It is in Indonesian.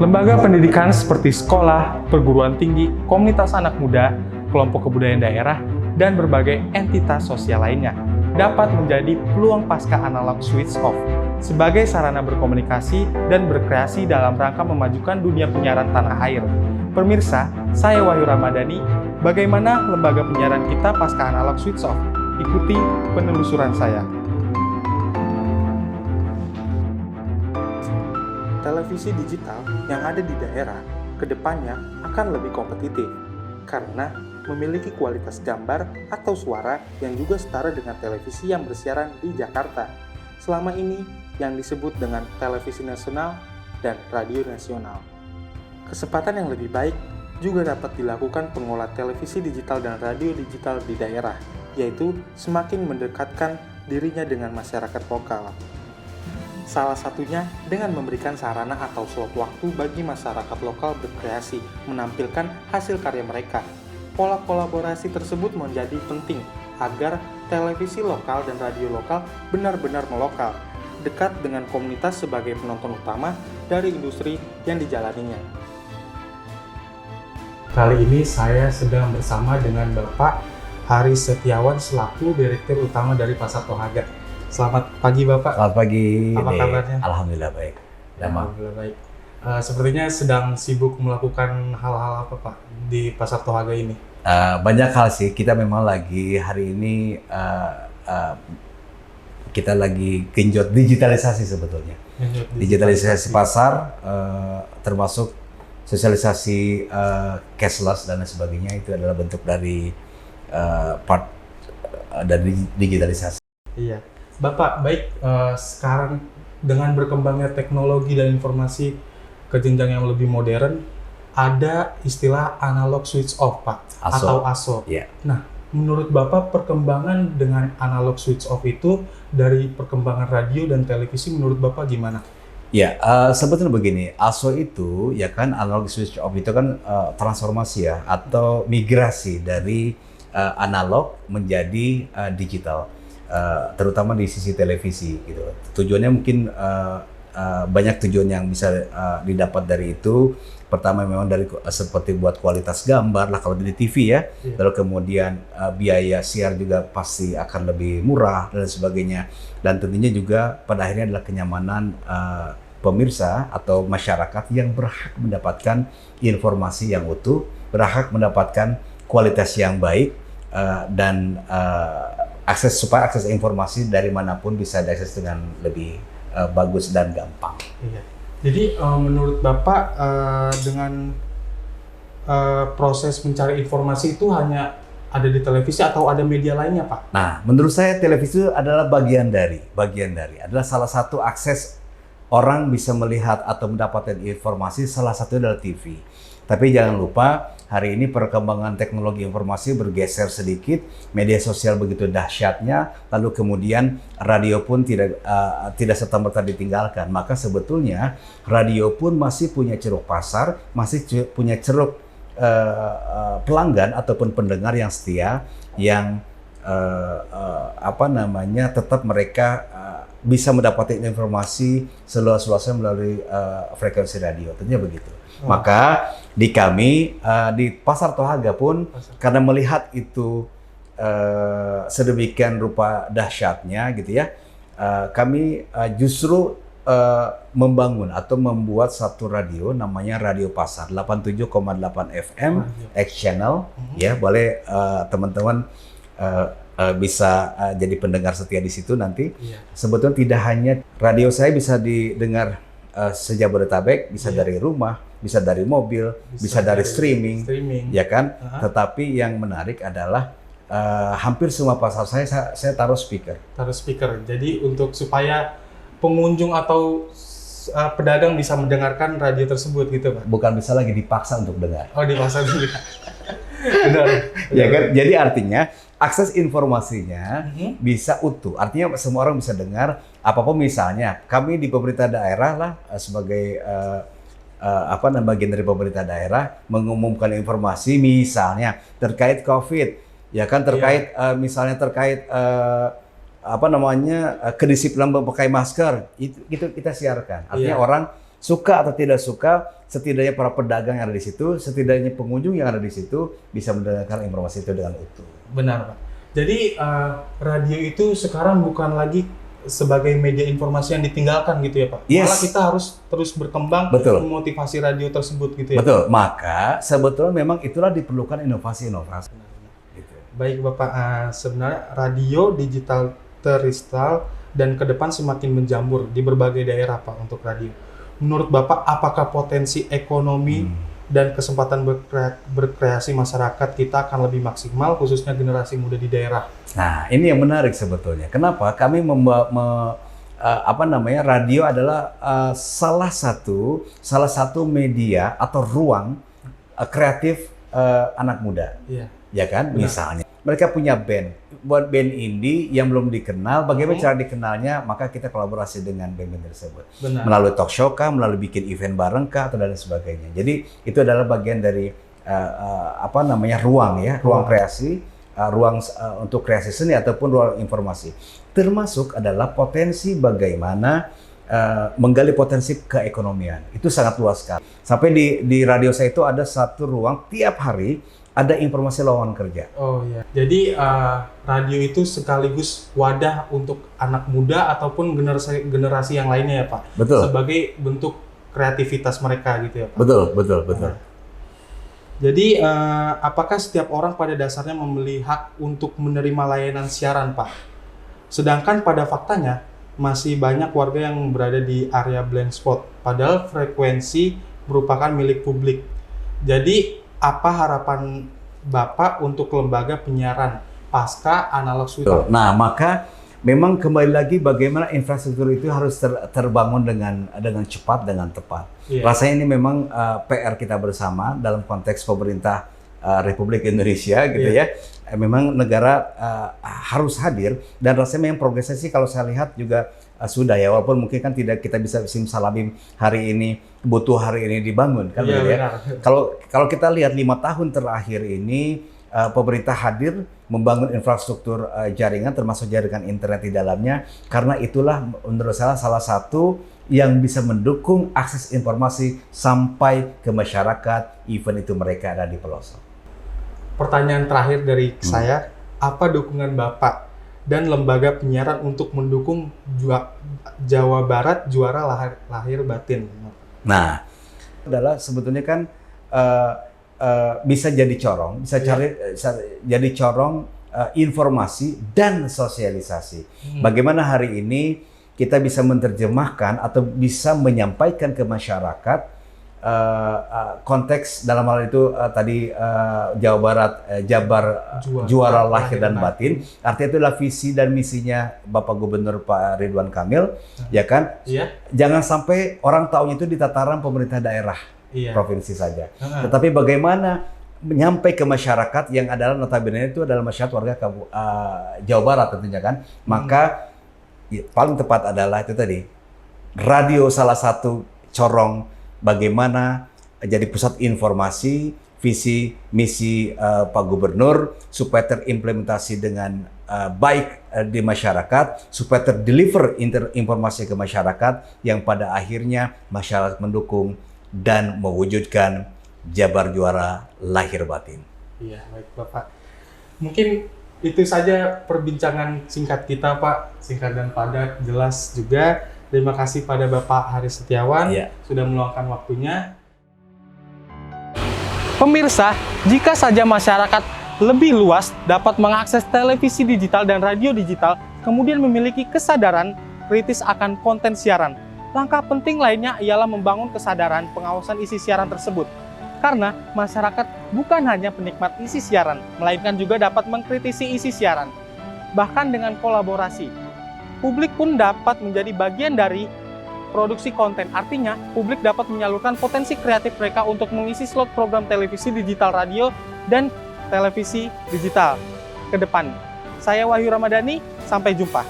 Lembaga pendidikan seperti sekolah, perguruan tinggi, komunitas anak muda, kelompok kebudayaan daerah, dan berbagai entitas sosial lainnya dapat menjadi peluang pasca analog switch off sebagai sarana berkomunikasi dan berkreasi dalam rangka memajukan dunia penyiaran tanah air. Pemirsa, saya Wahyu Ramadhani. Bagaimana lembaga penyiaran kita pasca analog switch off? Ikuti penelusuran saya. Televisi digital yang ada di daerah kedepannya akan lebih kompetitif karena memiliki kualitas gambar atau suara yang juga setara dengan televisi yang bersiaran di Jakarta. Selama ini yang disebut dengan televisi nasional dan radio nasional. Kesempatan yang lebih baik juga dapat dilakukan pengolah televisi digital dan radio digital di daerah, yaitu semakin mendekatkan dirinya dengan masyarakat lokal. Salah satunya dengan memberikan sarana atau slot waktu bagi masyarakat lokal berkreasi, menampilkan hasil karya mereka. Pola kolaborasi tersebut menjadi penting agar televisi lokal dan radio lokal benar-benar melokal, dekat dengan komunitas sebagai penonton utama dari industri yang dijalaninya. Kali ini saya sedang bersama dengan Bapak Haris Setiawan selaku Direktur Utama dari Pasar Tohaga. Selamat pagi Bapak. Selamat pagi. Apa kabarnya? Alhamdulillah baik. Alhamdulillah baik. Sepertinya sedang sibuk melakukan hal-hal apa Pak di Pasar Tohaga ini? Banyak hal sih. Kita memang lagi hari ini kita lagi genjot digitalisasi sebetulnya. Digitalisasi pasar, termasuk sosialisasi cashless dan lain sebagainya, itu adalah bentuk dari part dari digitalisasi. Iya. Bapak, baik sekarang dengan berkembangnya teknologi dan informasi ke jenjang yang lebih modern, ada istilah analog switch off, Pak, atau ASO. Yeah. Nah, menurut Bapak perkembangan dengan analog switch off itu dari perkembangan radio dan televisi menurut Bapak gimana? Ya, sebetulnya begini, ASO itu ya kan analog switch off itu kan transformasi ya atau migrasi dari analog menjadi digital. Terutama di sisi televisi gitu. Tujuannya mungkin banyak tujuan yang bisa didapat dari itu. Pertama memang dari seperti buat kualitas gambar lah kalau di TV ya. Lalu kemudian biaya siar juga pasti akan lebih murah dan sebagainya. Dan tentunya juga pada akhirnya adalah kenyamanan pemirsa atau masyarakat yang berhak mendapatkan informasi yang utuh, berhak mendapatkan kualitas yang baik dan supaya akses informasi dari manapun bisa diakses dengan lebih bagus dan gampang. Iya. Jadi menurut Bapak dengan proses mencari informasi itu hanya ada di televisi atau ada media lainnya, Pak? Nah, menurut saya televisi adalah bagian dari adalah salah satu akses orang bisa melihat atau mendapatkan informasi, salah satunya adalah TV. Tapi jangan lupa, hari ini perkembangan teknologi informasi bergeser sedikit, media sosial begitu dahsyatnya, lalu kemudian radio pun tidak serta-merta ditinggalkan. Maka sebetulnya radio pun masih punya ceruk pasar, masih punya ceruk pelanggan ataupun pendengar yang setia, yang tetap mereka bisa mendapatkan informasi seluas-luasnya melalui frekuensi radio, tentunya begitu. Maka di kami di Pasar Tohaga pun karena melihat itu sedemikian rupa dahsyatnya gitu ya, kami justru membangun atau membuat satu radio namanya Radio Pasar 87,8 FM X channel ya, boleh teman-teman bisa jadi pendengar setia di situ nanti. Sebetulnya tidak hanya radio saya bisa didengar se-Jabodetabek, bisa dari rumah, bisa dari mobil, bisa dari streaming, ya kan? Tetapi yang menarik adalah hampir semua pasar saya taruh speaker. Jadi untuk supaya pengunjung atau pedagang bisa mendengarkan radio tersebut gitu, Pak? Bukan bisa lagi, dipaksa untuk dengar. Oh, dipaksa dulu. Benar. Ya kan? Jadi artinya akses informasinya bisa utuh. Artinya semua orang bisa dengar apapun. Misalnya kami di pemerintah daerah lah sebagai bagian dari pemerintah daerah mengumumkan informasi misalnya terkait COVID, ya kan, terkait misalnya terkait kedisiplinan memakai masker, itu kita siarkan. Artinya orang suka atau tidak suka setidaknya para pedagang yang ada di situ, setidaknya pengunjung yang ada di situ bisa mendengarkan informasi itu dengan utuh. Benar, Pak. Jadi radio itu sekarang bukan lagi sebagai media informasi yang ditinggalkan gitu ya, Pak. Yes. Malah kita harus terus berkembang, Betul. memotivasi radio tersebut gitu ya. Betul. Maka sebetulnya memang itulah diperlukan inovasi-inovasi. Gitu. Baik Bapak, sebenarnya radio digital terestrial dan ke depan semakin menjamur di berbagai daerah Pak untuk radio. Menurut Bapak, apakah potensi ekonomi dan kesempatan berkreasi masyarakat kita akan lebih maksimal, khususnya generasi muda di daerah? Nah, ini yang menarik sebetulnya. Kenapa? Kami radio adalah salah satu media atau ruang kreatif anak muda. Iya. Ya kan? Benar. Misalnya mereka punya band, buat band indie yang belum dikenal, bagaimana cara dikenalnya? Maka kita kolaborasi dengan band-band tersebut. Benar. Melalui talk show kah, melalui bikin event bareng kah, atau dan sebagainya. Jadi itu adalah bagian dari ruang kreasi, ruang untuk kreasi seni ataupun ruang informasi. Termasuk adalah potensi bagaimana menggali potensi keekonomian. Itu sangat luas sekali. Sampai di radio saya itu ada satu ruang tiap hari ada informasi lowongan kerja. Oh iya. Jadi radio itu sekaligus wadah untuk anak muda ataupun generasi yang lainnya ya Pak. Betul. Sebagai bentuk kreativitas mereka gitu ya Pak. Betul. Jadi apakah setiap orang pada dasarnya memiliki hak untuk menerima layanan siaran Pak? Sedangkan pada faktanya masih banyak warga yang berada di area blind spot. Padahal frekuensi merupakan milik publik. Jadi apa harapan Bapak untuk lembaga penyiaran pasca analog switch? Nah, maka memang kembali lagi bagaimana infrastruktur itu harus terbangun dengan cepat, dengan tepat. Yeah. Rasanya ini memang PR kita bersama dalam konteks pemerintah Republik Indonesia gitu ya. Memang negara harus hadir dan rasanya memang progresnya sih kalau saya lihat juga sudah ya, walaupun mungkin kan tidak kita bisa simsalabim hari ini butuh hari ini dibangun kan gitu ya. Kalau kita lihat 5 tahun terakhir ini pemerintah hadir membangun infrastruktur jaringan termasuk jaringan internet di dalamnya, karena itulah menurut saya salah satu yang bisa mendukung akses informasi sampai ke masyarakat, even itu mereka ada di pelosok. Pertanyaan terakhir dari saya, apa dukungan Bapak dan lembaga penyiaran untuk mendukung Jawa Barat juara lahir batin? Nah, adalah sebetulnya kan bisa jadi corong, jadi corong informasi dan sosialisasi. Bagaimana hari ini kita bisa menerjemahkan atau bisa menyampaikan ke masyarakat konteks dalam hal itu tadi Jawa Barat Jabar juara lahir dan batin. Artinya itu adalah visi dan misinya Bapak Gubernur Pak Ridwan Kamil, ya kan? Iya. Jangan sampai orang tahunya itu di tataran pemerintah daerah, provinsi saja. Tetapi bagaimana menyampai ke masyarakat yang adalah notabene itu adalah masyarakat warga Jawa Barat tentunya kan. Maka paling tepat adalah itu tadi, radio salah satu corong bagaimana jadi pusat informasi, visi, misi Pak Gubernur supaya terimplementasi dengan baik di masyarakat, supaya terdeliver informasi ke masyarakat yang pada akhirnya masyarakat mendukung dan mewujudkan Jabar juara lahir batin. Iya, baik Bapak. Mungkin itu saja perbincangan singkat kita Pak, singkat dan padat, jelas juga. Terima kasih pada Bapak Haris Setiawan sudah meluangkan waktunya. Pemirsa, jika saja masyarakat lebih luas dapat mengakses televisi digital dan radio digital, kemudian memiliki kesadaran kritis akan konten siaran. Langkah penting lainnya ialah membangun kesadaran pengawasan isi siaran tersebut. Karena masyarakat bukan hanya penikmat isi siaran, melainkan juga dapat mengkritisi isi siaran. Bahkan dengan kolaborasi, publik pun dapat menjadi bagian dari produksi konten. Artinya, publik dapat menyalurkan potensi kreatif mereka untuk mengisi slot program televisi digital radio dan televisi digital ke depan. Saya Wahyu Ramadhani, sampai jumpa.